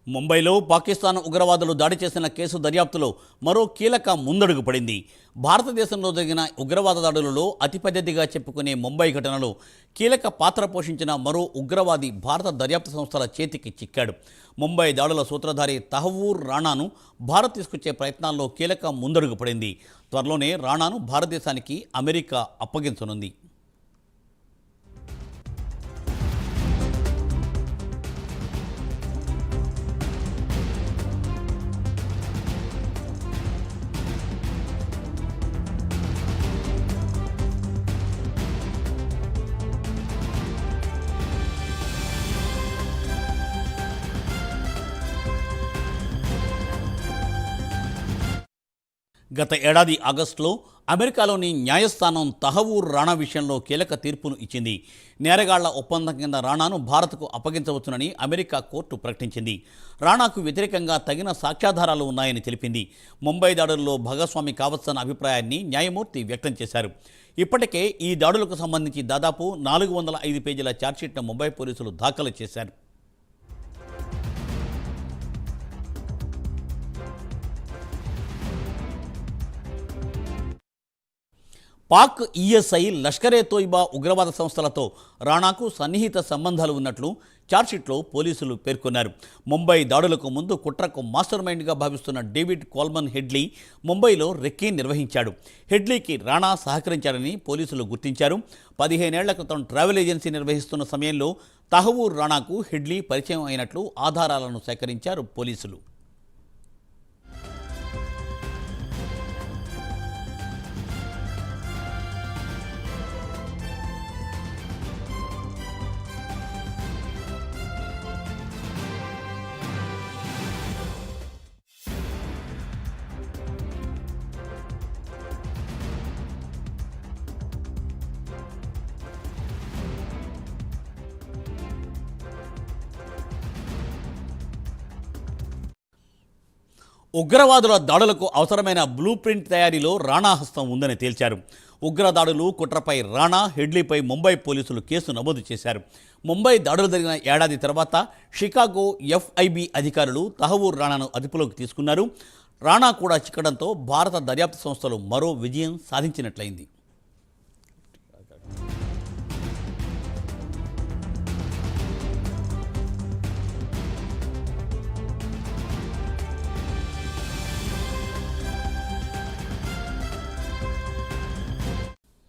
ముంబైలో పాకిస్తాన్ ఉగ్రవాదులు దాడి చేసిన కేసు దర్యాప్తులో మరో కీలక ముందడుగు పడింది. భారతదేశంలో జరిగిన ఉగ్రవాద దాడులలో అతిపెద్దదిగా చెప్పుకునే ముంబై ఘటనలో కీలక పాత్ర పోషించిన మరో ఉగ్రవాది భారత దర్యాప్తు సంస్థల చేతికి చిక్కాడు. ముంబై దాడుల సూత్రధారి తహవూర్ రాణాను భారత్ తీసుకొచ్చే ప్రయత్నాల్లో కీలక ముందడుగు పడింది. త్వరలోనే రాణాను భారతదేశానికి అమెరికా అప్పగించనుంది. గత ఏడాది ఆగస్టులో అమెరికాలోని న్యాయస్థానం తహవూర్ రాణా విషయంలో కీలక తీర్పును ఇచ్చింది. నేరగాళ్ల ఒప్పందం కింద రాణాను భారత్కు అప్పగించవచ్చునని అమెరికా కోర్టు ప్రకటించింది. రాణాకు వ్యతిరేకంగా తగిన సాక్ష్యాధారాలు ఉన్నాయని తెలిపింది. ముంబై దాడుల్లో భాగస్వామి కావచ్చన్న అభిప్రాయాన్ని న్యాయమూర్తి వ్యక్తం చేశారు. ఇప్పటికే ఈ దాడులకు సంబంధించి దాదాపు 405 పేజీల ఛార్జ్షీట్ను ముంబై పోలీసులు దాఖలు చేశారు. పాక్ ఈఎస్ఐ లష్కరే తోయిబా ఉగ్రవాద సంస్థలతో రాణాకు సన్నిహిత సంబంధాలు ఉన్నట్లు ఛార్జ్షీట్లో పోలీసులు పేర్కొన్నారు. ముంబై దాడులకు ముందు కుట్రకు మాస్టర్ మైండ్గా భావిస్తున్న డేవిడ్ కోల్మన్ హెడ్లీ ముంబైలో రెక్కీ నిర్వహించాడు. హెడ్లీకి రాణా సహకరించాడని పోలీసులు గుర్తించారు. 15 ఏళ్ల క్రితం ట్రావెల్ ఏజెన్సీ నిర్వహిస్తున్న సమయంలో తహవూర్ రాణాకు హెడ్లీ పరిచయం అయినట్లు ఆధారాలను సేకరించారు పోలీసులు. ఉగ్రవాదుల దాడులకు అవసరమైన బ్లూ ప్రింట్ తయారీలో రాణా హస్తం ఉందని తేల్చారు. ఉగ్రదాడులు కుట్రపై రాణా, హెడ్లీపై ముంబై పోలీసులు కేసు నమోదు చేశారు. ముంబై దాడులు జరిగిన ఏడాది తర్వాత షికాగో ఎఫ్ఐబి అధికారులు తహవూర్ రాణాను అదుపులోకి తీసుకున్నారు. రాణా కూడా చిక్కడంతో భారత దర్యాప్తు సంస్థలు మరో విజయం సాధించినట్లయింది.